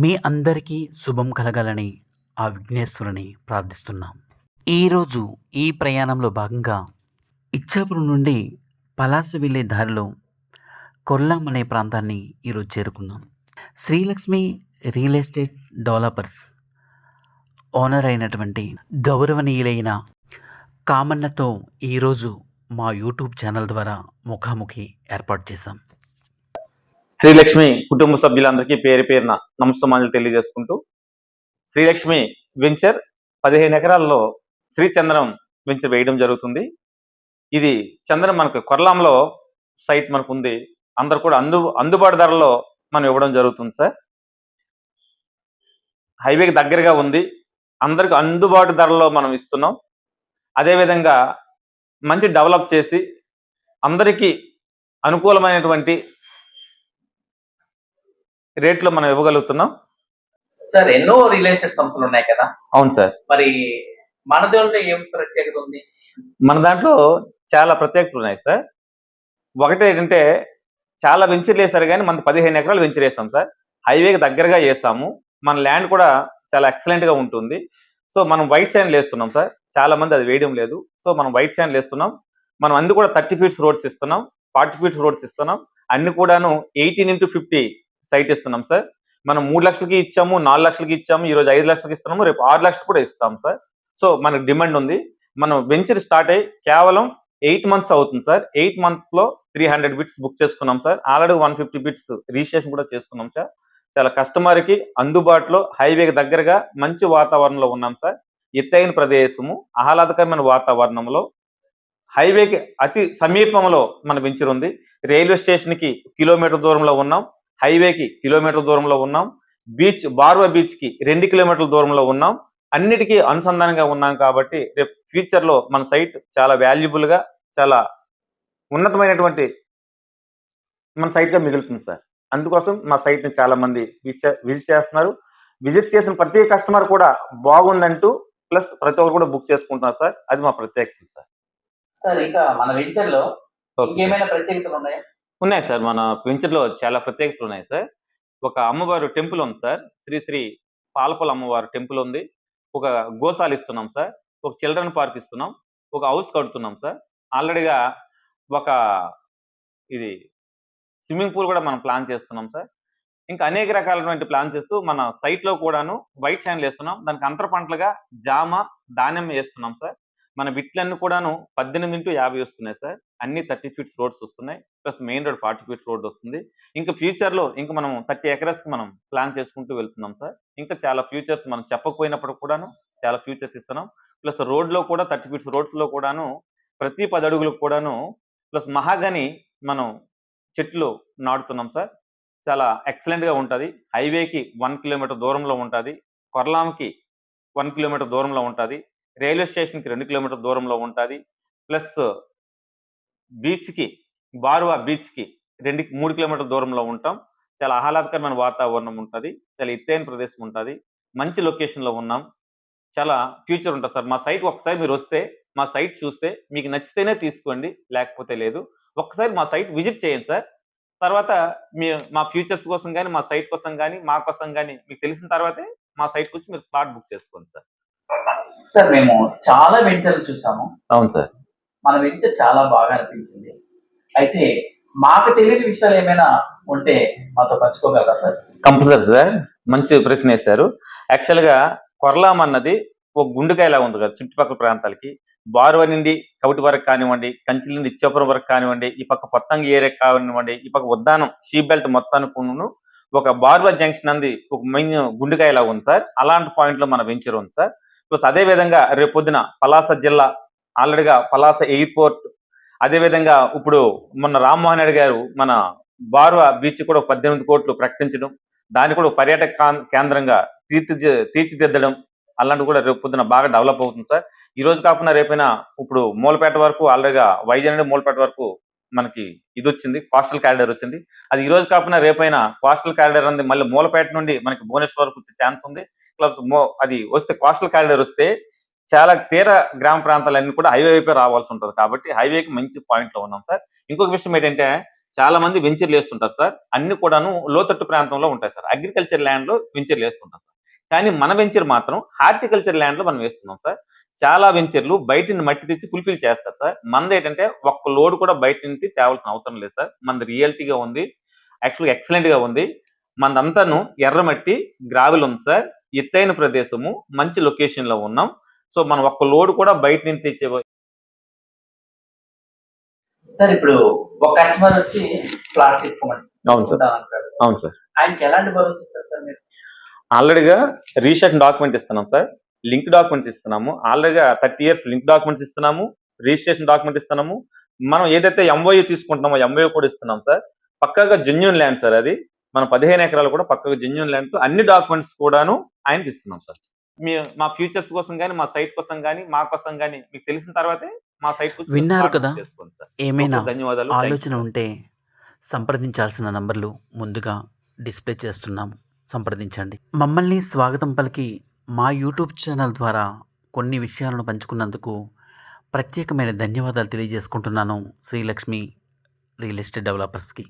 మీ అందరికీ శుభం కలగాలని ఆ విఘ్నేశ్వరుని ప్రార్థిస్తున్నాం. ఈరోజు ఈ ప్రయాణంలో భాగంగా ఇచ్చాపురం నుండి పలాస వెళ్ళే దారిలో కొల్లాం అనే ప్రాంతాన్ని ఈరోజు చేరుకున్నాం. Srilakshmi real estate developers owner అయినటువంటి గౌరవనీయులైన కామన్నతో ఈరోజు మా యూట్యూబ్ ఛానల్ ద్వారా ముఖాముఖి ఏర్పాటు చేశాం. శ్రీలక్ష్మి కుటుంబ సభ్యులందరికీ పేరు పేరున నమస్కారాలు తెలియజేసుకుంటూ, శ్రీలక్ష్మి వెంచర్ 15 ఎకరాల్లో శ్రీచంద్రం వెంచర్ వేయడం జరుగుతుంది. ఇది చంద్రం మనకు కొర్లాంలో సైట్ మనకు ఉంది. అందరు కూడా అందుబాటు ధరలో మనం ఇవ్వడం జరుగుతుంది సార్. హైవేకి దగ్గరగా ఉంది, అందరికి అందుబాటు ధరలో మనం ఇస్తున్నాం. అదేవిధంగా మంచి డెవలప్ చేసి అందరికీ అనుకూలమైనటువంటి రేట్లో మనం ఇవ్వగలుగుతున్నాం సార్. ఎన్నో రిలేషన్ సంస్థలు ఉన్నాయి కదా. అవును సార్. మరి మన దాంట్లో ఏం ప్రత్యేకత ఉంది? మన దాంట్లో చాలా ప్రత్యేకతలు ఉన్నాయి సార్. ఒకటి ఏంటంటే, చాలా వెంచర్లు వేసారు కానీ మనది 15 ఎకరాలు వెంచర్ వేసాం సార్. హైవేకి దగ్గరగా వేసాము. మన ల్యాండ్ కూడా చాలా ఎక్సలెంట్ గా ఉంటుంది. సో మనం వైట్ శాండ్ వేస్తున్నాం సార్. చాలా మంది అది వేయడం లేదు. సో మనం వైట్ శాండ్ వేస్తున్నాం. మనం అన్ని కూడా 30 ఫీట్స్ రోడ్స్ ఇస్తున్నాం, 40 ఫీట్స్ రోడ్స్ ఇస్తున్నాం. అన్ని కూడాను 18x50 సైట్ ఇస్తున్నాం సార్. మనం 3 లక్షలకి ఇచ్చాము, 4 లక్షలకి ఇచ్చాము, ఈరోజు 5 లక్షలకి ఇస్తున్నాము, రేపు 6 లక్షలు కూడా ఇస్తాం సార్. సో మనకు డిమాండ్ ఉంది. మనం వెంచర్ స్టార్ట్ అయ్యి కేవలం 8 మంత్స్ అవుతుంది సార్. 8 మంత్స్ లో 300 బిట్స్ బుక్ చేసుకున్నాం సార్. ఆల్రెడీ 150 బిట్స్ రిజిస్ట్రేషన్ కూడా చేసుకున్నాం సార్. చాలా కస్టమర్ కి అందుబాటులో, హైవేకి దగ్గరగా మంచి వాతావరణంలో ఉన్నాం సార్. ఎత్తైన ప్రదేశము, ఆహ్లాదకరమైన వాతావరణంలో, హైవేకి అతి సమీపంలో మన వెంచర్ ఉంది. రైల్వే స్టేషన్ కి కిలోమీటర్ దూరంలో ఉన్నాం, హైవేకి కిలోమీటర్ దూరంలో ఉన్నాం, బీచ్ బార్వా బీచ్ కి 2 కిలోమీటర్ల దూరంలో ఉన్నాం. అన్నిటికీ అనుసంధానంగా ఉన్నాం కాబట్టి రేపు ఫ్యూచర్ లో మన సైట్ చాలా వాల్యుబుల్ గా, చాలా ఉన్నతమైనటువంటి మన సైట్ గా మిగులుతుంది సార్. అందుకోసం మా సైట్ ని చాలా మంది విజిట్ చేస్తున్నారు. విజిట్ చేసిన ప్రతి కస్టమర్ కూడా బాగుందంటూ ప్లస్ ప్రతి ఒక్కరు కూడా బుక్ చేసుకుంటున్నారు సార్. అది మా ప్రత్యేకత సార్. సార్, ఇంకా మన వెంచర్ లో ఇంకేమైనా ప్రత్యేకతలు ఉన్నాయా? ఉన్నాయి సార్. మన వెంచర్ లో చాలా ప్రత్యేకతలు ఉన్నాయి సార్. ఒక అమ్మవారు టెంపుల్ ఉంది సార్. శ్రీ శ్రీ పాలపల అమ్మవారు టెంపుల్ ఉంది. ఒక గోశాల ఇస్తున్నాం సార్. ఒక చిల్డ్రన్ పార్క్ ఇస్తున్నాం. ఒక హౌస్ కడుతున్నాం సార్. ఆల్రెడీగా ఒక ఇది స్విమ్మింగ్ పూల్ కూడా మనం ప్లాన్ చేస్తున్నాం సార్. ఇంకా అనేక రకాలైనటువంటి ప్లాన్ చేస్తూ మన సైట్ లో కూడాను వైట్ శాండ్ వేస్తున్నాం. దానికి అంతర పంటలుగా జామ, దానిమ్మ వేస్తున్నాం సార్. మన బిట్లన్నీ కూడాను 18x50 వస్తున్నాయి సార్. అన్ని 30 ఫీట్స్ రోడ్స్ వస్తున్నాయి. Plus main road 40 feets road వస్తుంది. ఇంకా ఫ్యూచర్ లో ఇంకా మనం 30 ఎకరస్ కి మనం ప్లాన్ చేసుకుంటూ వెళ్తున్నాం సార్. ఇంకా చాలా ఫ్యూచర్స్ మనం చెప్పకపోయినప్పుడు కూడాను చాలా ఫ్యూచర్స్ ఇస్తున్నాం. ప్లస్ రోడ్ లో కూడా 30 ఫీట్స్ రోడ్స్ లో కూడాను ప్రతి 10 అడుగులకు కూడాను ప్లస్ మహాగని మనం చెట్లు నాటుతున్నాం సార్. చాలా ఎక్సలెంట్ గా ఉంటది. హైవేకి 1 కిలోమీటర్ దూరంలో ఉంటుంది, కొర్లాంకి 1 కిలోమీటర్ దూరంలో ఉంటుంది, రైల్వే స్టేషన్ కి 2 కిలోమీటర్ దూరంలో ఉంటుంది, ప్లస్ బీచ్ కి బారువా బీచ్ కి 3 కిలోమీటర్ దూరంలో ఉంటాం. చాలా ఆహ్లాదకరమైన వాతావరణం ఉంటుంది, చాలా ఎత్తైన ప్రదేశం ఉంటుంది, మంచి లొకేషన్ లో ఉన్నాం. చాలా ఫ్యూచర్ ఉంటుంది సార్. మా సైట్ ఒకసారి మీరు వస్తే, మా సైట్ చూస్తే మీకు నచ్చితేనే తీసుకోండి, లేకపోతే లేదు. ఒక్కసారి మా సైట్ విజిట్ చేయండి సార్. తర్వాత మా ఫ్యూచర్స్ కోసం కానీ, మా సైట్ కోసం కానీ, మా కోసం కానీ మీకు తెలిసిన తర్వాతే మా సైట్ వచ్చి మీరు ప్లాట్ బుక్ చేసుకోండి సార్. సార్, మేము చాలా వెంచర్లు చూసాము. అవును సార్. మన వెంచర్ చాలా బాగా అనిపించింది. అయితే మాకు తెలియని విషయాలు ఏమైనా ఉంటే మాతో పంచుకోగలరా సార్? Compulsory sir. మంచి ప్రశ్న వేశారు. యాక్చువల్ గా కొర్లాం అన్నది ఒక గుండెకాయలా ఉంది కదా చుట్టుపక్కల ప్రాంతాలకి. బారువా నుండి కవిటి వరకు కానివ్వండి, కంచిల నుండి ఇచ్చాపురం వరకు కానివ్వండి, ఈ పక్క పొత్తంగి ఏరియా కానివ్వండి, ఈ పక్క ఉద్దానం షీ బెల్ట్ మొత్తానికి ఒక బారువా జంక్షన్ అంది ఒక మెయిన్ గుండెకాయలా ఉంది సార్. అలాంటి పాయింట్ లో మన వెంచర్ ఉంది సార్. ప్లస్ అదే విధంగా రేపు పొద్దున పలాస జిల్లా ఆల్రెడీగా పలాస ఎయిర్పోర్ట్, అదే విధంగా ఇప్పుడు మొన్న రామ్మోహన్ రెడ్డి గారు మన బారువా బీచ్ కూడా 18 కోట్లు ప్రకటించడం, దాన్ని కూడా పర్యాటక కేంద్రంగా తీర్చిదిద్దడం అలాంటి కూడా రేపు పొద్దున బాగా డెవలప్ అవుతుంది సార్. ఈ రోజు కాకుండా రేపైనా ఇప్పుడు మూలపేట వరకు ఆల్రెడీగా వైజాగ్ నుండి మూలపేట వరకు మనకి ఇది వచ్చింది, కోస్టల్ కారిడార్ వచ్చింది. అది ఈ రోజు కాకుండా రేపైనా కోస్టల్ కారిడార్ అనేది మళ్ళీ మూలపేట నుండి మనకి భువనేశ్వర్ వరకు వచ్చే ఛాన్స్ ఉంది. అది వస్తే కోస్టల్ కారిడార్ వస్తే చాలా తీర గ్రామ ప్రాంతాలన్నీ కూడా హైవే వైపే రావాల్సి ఉంటుంది. కాబట్టి హైవేకి మంచి పాయింట్ లో ఉన్నాం సార్. ఇంకొక విషయం ఏంటంటే, చాలా మంది వెంచర్లు వేస్తుంటారు సార్. అన్ని కూడాను లోతట్టు ప్రాంతంలో ఉంటాయి సార్. అగ్రికల్చర్ ల్యాండ్‌లో వెంచర్లు వేస్తుంటారు సార్. కానీ మన వెంచర్ మాత్రం హార్టికల్చర్ ల్యాండ్‌లో మనం వేస్తున్నాం సార్. చాలా వెంచర్లు బయట నుండి మట్టి తెచ్చి ఫుల్‌ఫిల్ చేస్తారు సార్. మనదేంటంటే ఒక్క లోడ్ కూడా బయట నుంచి తేవాల్సిన అవసరం లేదు సార్. మనది రియాలిటీగా ఉంది. యాక్చువల్‌గా ఎక్సలెంట్‌గా ఉంది. మనదంతాను ఎర్రమట్టి, గ్రావెల్ ఉంది సార్. ఎత్తైన ప్రదేశము, మంచి లొకేషన్‌లో ఉన్నాం. సో, మనం ఒక్క లోడ్ కూడా బయట నుంచి తెచ్చే సార్ ఇప్పుడు ఒక కస్టమర్ వచ్చి ప్లాట్ తీసుకోమని అవును సార్. తీసుకుంటానంటాడు. అవును సార్. ఆయనకి ఎలాంటి భరోసా ఇస్తారు సార్ మీరు? ఆల్రెడీగా రిజిస్ట్రేషన్ డాక్యుమెంట్ ఇస్తున్నాం సార్. లింక్ డాక్యుమెంట్స్ ఇస్తున్నాము. ఆల్రెడీగా 30 ఇయర్స్ లింక్ డాక్యుమెంట్స్ ఇస్తున్నాము. రిజిస్ట్రేషన్ డాక్యుమెంట్ ఇస్తున్నాము. మనం ఏదైతే ఎంఓయూ తీసుకుంటున్నామో ఎంఓయూ కూడా ఇస్తున్నాం సార్. పక్కాగా జెన్యూన్ ల్యాండ్ సార్ అది. మన 15 ఎకరాలు కూడా పక్కాగా జెన్యూన్ ల్యాండ్‌తో అన్ని డాక్యుమెంట్స్ కూడాను ఆయనకి ఇస్తున్నాం సార్. మా ఫ్యూచర్స్ కోసం గాని, మా సైట్ కోసం గాని, మా కోసం గాని మీకు తెలిసిన తర్వాతే మా సైట్‌కొచ్చి విన్నారు స్పాట్ కదా! బుక్ చేసుకోండి సార్. ఏమైనా ఓకే. ధన్యవాదాలు. థాంక్ యూ ఆలోచన సార్. ఉంటే సంప్రదించాల్సిన నంబర్లు ముందుగా డిస్ప్లే చేస్తున్నాము. సంప్రదించండి. మమ్మల్ని స్వాగతం పలికి మా యూట్యూబ్ ఛానల్ ద్వారా కొన్ని విషయాలను పంచుకున్నందుకు ప్రత్యేకమైన ధన్యవాదాలు తెలియజేసుకుంటున్నాను శ్రీలక్ష్మి రియల్ ఎస్టేట్ డెవలపర్స్‌కి.